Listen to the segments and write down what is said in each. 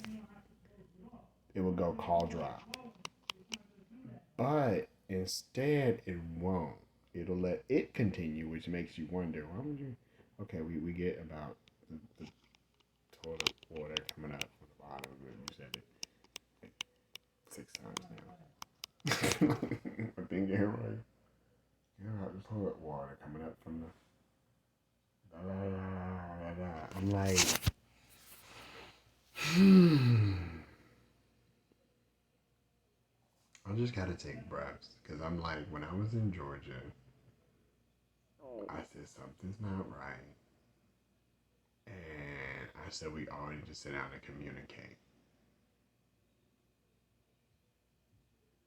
back, it will go call drop. But instead, it won't. It'll let it continue, which makes you wonder, why would you? Okay, we get about the total water coming up from the bottom. You said it 6 times now. I think you're right. You know, the toilet water coming up from the. I'm like, I just gotta take breaths. Because I'm like, when I was in Georgia, I said something's not right. And I said we all need to sit down and communicate.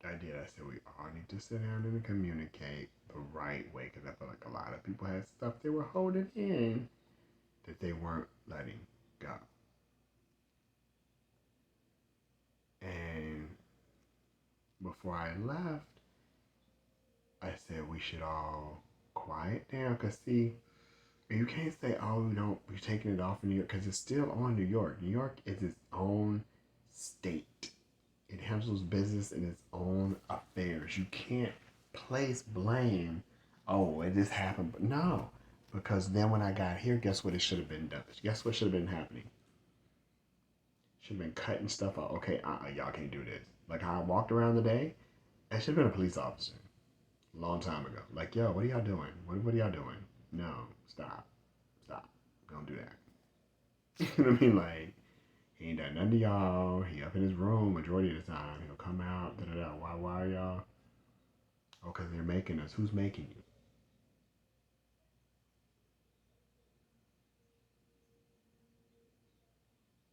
I did. I said we all need to sit down and communicate the right way. Because I feel like a lot of people had stuff they were holding in that they weren't letting go. And before I left, I said we should all quiet down. Because, see, you can't say, oh, we're taking it off in New York. Because it's still on New York. New York is its own state. It handles business in its own affairs. You can't place blame. Oh, it just happened. But no. Because then when I got here, guess what it should have been done? Guess what should have been happening? Should have been cutting stuff out. Okay, y'all can't do this. Like how I walked around today, I should have been a police officer a long time ago. Like, yo, what are y'all doing? What are y'all doing? No, stop. Stop. Don't do that. You know what I mean? Like, he ain't done nothing to y'all. He up in his room majority of the time. He'll come out. Da da da. Why are y'all? Oh, because they're making us. Who's making you?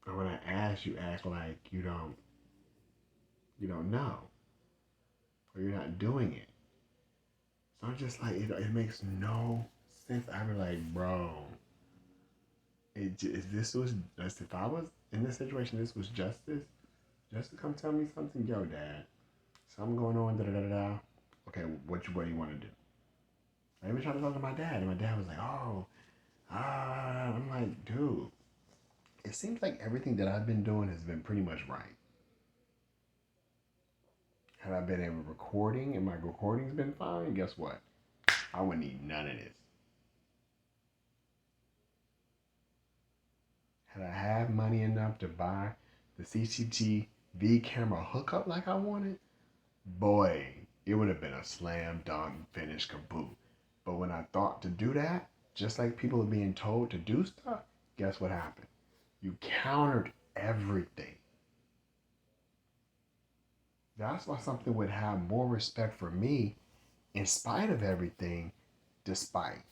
Or when I ask, you act like you don't know, or you're not doing it. So I'm just like, it makes no sense. I be like, bro, if this was, if I was in this situation, this was justice. Just to come tell me something, yo, dad, something going on, da da da da. Okay, what do you want to do? I even tried to talk to my dad, and my dad was like, oh, I'm like, dude, it seems like everything that I've been doing has been pretty much right. Had I been able recording and my recording's been fine, guess what? I wouldn't need none of this. Had I had money enough to buy the CCTV camera hookup like I wanted, boy, it would have been a slam dunk finish kaboot. But when I thought to do that, just like people are being told to do stuff, guess what happened? You countered everything. That's why something would have more respect for me in spite of everything, despite.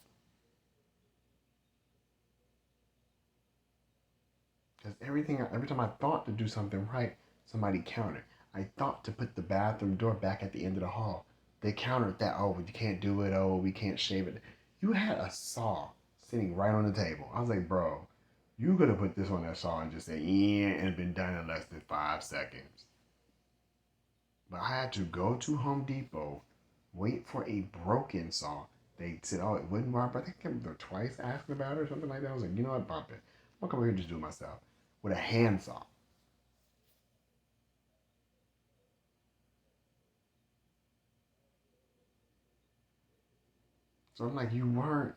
Because every time I thought to do something right, somebody countered. I thought to put the bathroom door back at the end of the hall. They countered that. Oh, you can't do it. Oh, we can't shave it. You had a saw sitting right on the table. I was like, bro, you could have put this on that saw and just said, yeah, and it been done in less than 5 seconds. But I had to go to Home Depot, wait for a broken saw. They said, oh, it wouldn't work. I think they came twice asking about it or something like that. I was like, you know what, bump it. I'll come over here and just do it myself with a handsaw. So I'm like, you weren't.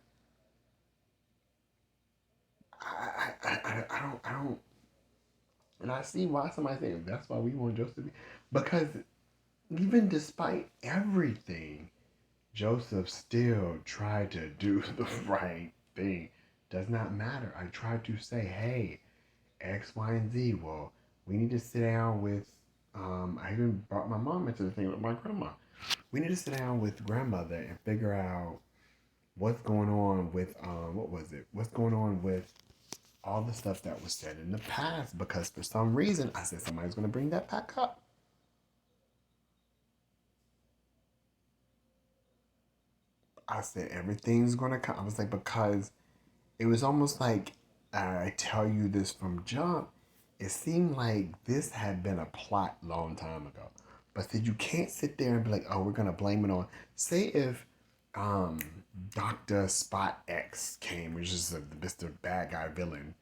I don't. And I see why somebody saying that's why we want Joseph to be, because even despite everything, Joseph still tried to do the right thing. Does not matter. I tried to say, hey, X, Y, and Z. Well, we need to sit down with. I even brought my mom into the thing with my grandma. We need to sit down with grandmother and figure out what's going on with what was it? What's going on with all the stuff that was said in the past? Because for some reason I said somebody's gonna bring that back up. I said everything's gonna come. I was like, because it was almost like I tell you this from jump. It seemed like this had been a plot long time ago. But then you can't sit there and be like, oh, we're gonna blame it on. Say if um, Dr. Spot X came, which is Mr. Bad Guy villain,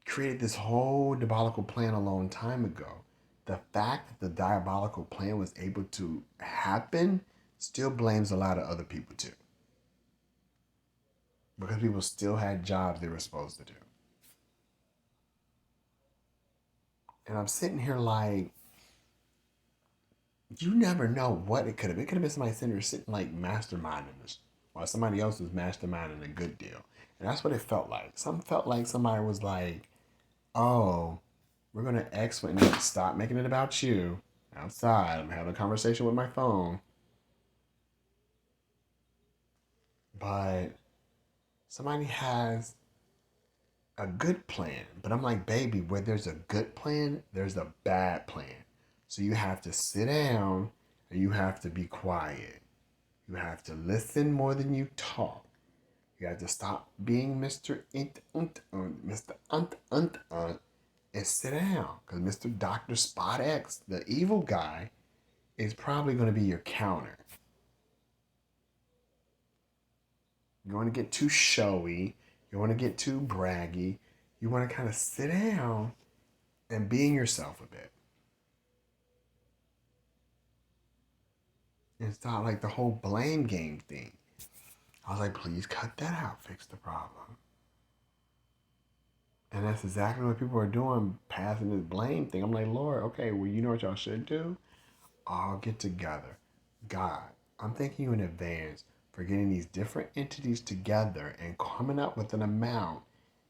created this whole diabolical plan a long time ago. The fact that the diabolical plan was able to happen still blames a lot of other people too. Because people still had jobs they were supposed to do. And I'm sitting here like, you never know what it could have been. It could have been somebody sitting like masterminding this, while somebody else was masterminding a good deal. And that's what it felt like. Some felt like somebody was like, oh, we're going to expedite, stop making it about you outside. I'm having a conversation with my phone. But somebody has a good plan. But I'm like, baby, where there's a good plan, there's a bad plan. So you have to sit down and you have to be quiet. You have to listen more than you talk. You have to stop being Mr. Mr. And sit down. Because Mr. Dr. Spot X, the evil guy, is probably going to be your counter. You want to get too showy. You want to get too braggy. You want to kind of sit down and being yourself a bit. It's not like the whole blame game thing. I was like, please cut that out. Fix the problem. And that's exactly what people are doing, passing this blame thing. I'm like, Lord, okay, well, you know what y'all should do? All get together. God, I'm thanking you in advance for getting these different entities together and coming up with an amount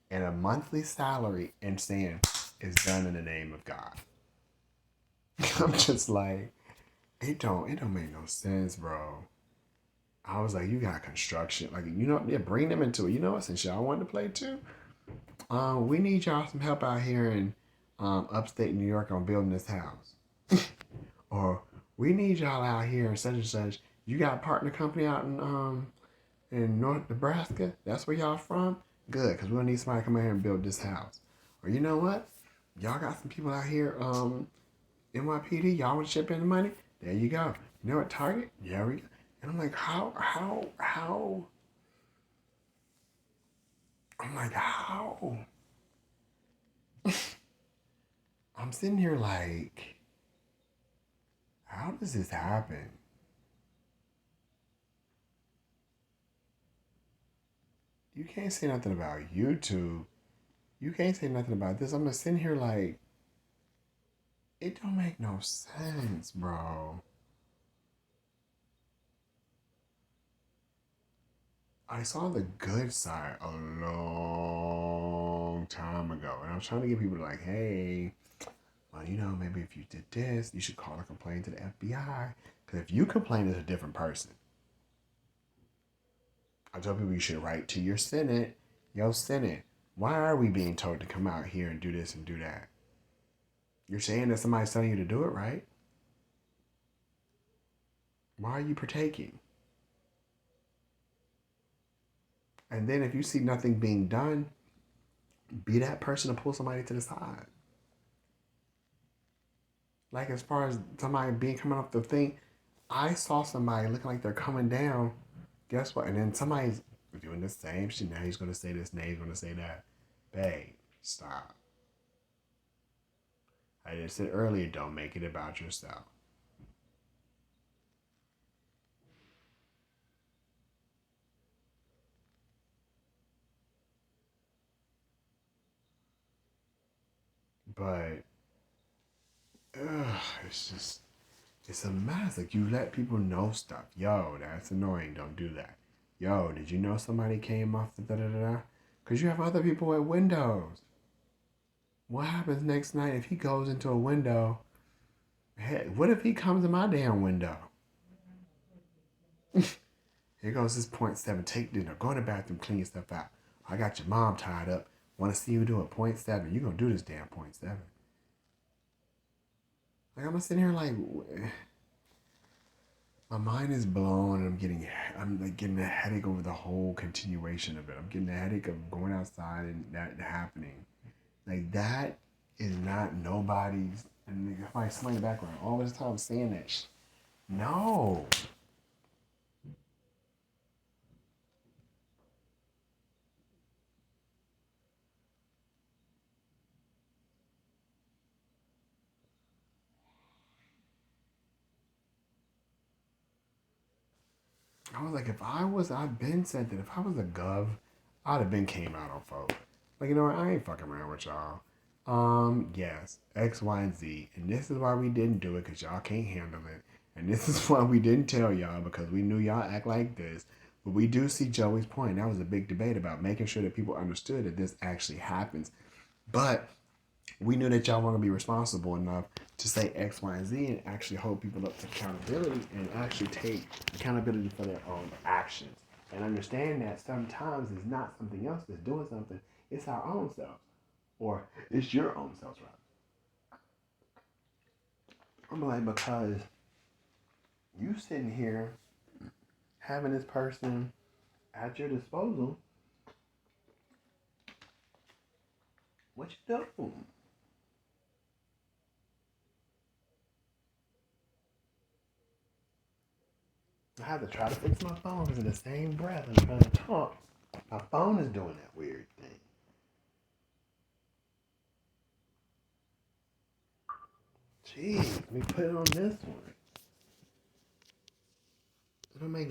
and a monthly salary and saying, it's done in the name of God. I'm just like, it don't make no sense, bro. I was like, you got construction. Like, yeah, bring them into it. You know what? Since y'all wanted to play too, we need y'all some help out here in upstate New York on building this house. Or we need y'all out here in such and such. You got a partner company out in North Nebraska? That's where y'all from? Good, because we're gonna need somebody to come out here and build this house. Or you know what? Y'all got some people out here, NYPD, y'all want to chip in the money? There you go. You know what, Target? Yeah, we go. And I'm like, how? I'm like, how? I'm sitting here like, how does this happen? You can't say nothing about YouTube. You can't say nothing about this. I'm just sitting here like, it don't make no sense, bro. I saw the good side a long time ago, and I was trying to get people to like, hey, well, maybe if you did this, you should call a complaint to the FBI. Because if you complain, it's a different person. I told people you should write to your Senate. Yo, Senate, why are we being told to come out here and do this and do that? You're saying that somebody's telling you to do it, right? Why are you partaking? And then if you see nothing being done, be that person to pull somebody to the side. Like as far as somebody coming off the thing, I saw somebody looking like they're coming down. Guess what? And then somebody's doing the same shit. Now he's gonna say this, now he's gonna say that. Babe, stop. I just said earlier, don't make it about yourself. But it's a mess. Like you let people know stuff. Yo, that's annoying. Don't do that. Yo, did you know somebody came off the da-da-da-da? Because you have other people at windows. What happens next night if he goes into a window? Hey, what if he comes in my damn window? Here goes this .7. Take dinner. Go in the bathroom, clean stuff out. I got your mom tied up. Want to see you do a .7. You gonna do this damn .7. Like I'm sitting here like, my mind is blown, and I'm like getting a headache over the whole continuation of it. I'm getting a headache of going outside and that happening. Like that is not nobody's. And somebody in the background all this time saying that. No. I was like, I've been said that if I was a gov, I'd have been came out on folks. Like, you know what? I ain't fucking around with y'all. Yes, X, Y, and Z. And this is why we didn't do it, because y'all can't handle it. And this is why we didn't tell y'all, because we knew y'all act like this. But we do see Joey's point. That was a big debate about making sure that people understood that this actually happens. But we knew that y'all weren't going to be responsible enough to say X, Y, and Z and actually hold people up to accountability and actually take accountability for their own actions. And understand that sometimes it's not something else that's doing something, it's our own selves. Or it's your own selves, rather. I'm like, because you sitting here having this person at your disposal, what you do? I have to try to fix my phone because in the same breath I'm trying to talk. My phone is doing that weird thing. Jeez, let me put it on this one. It'll make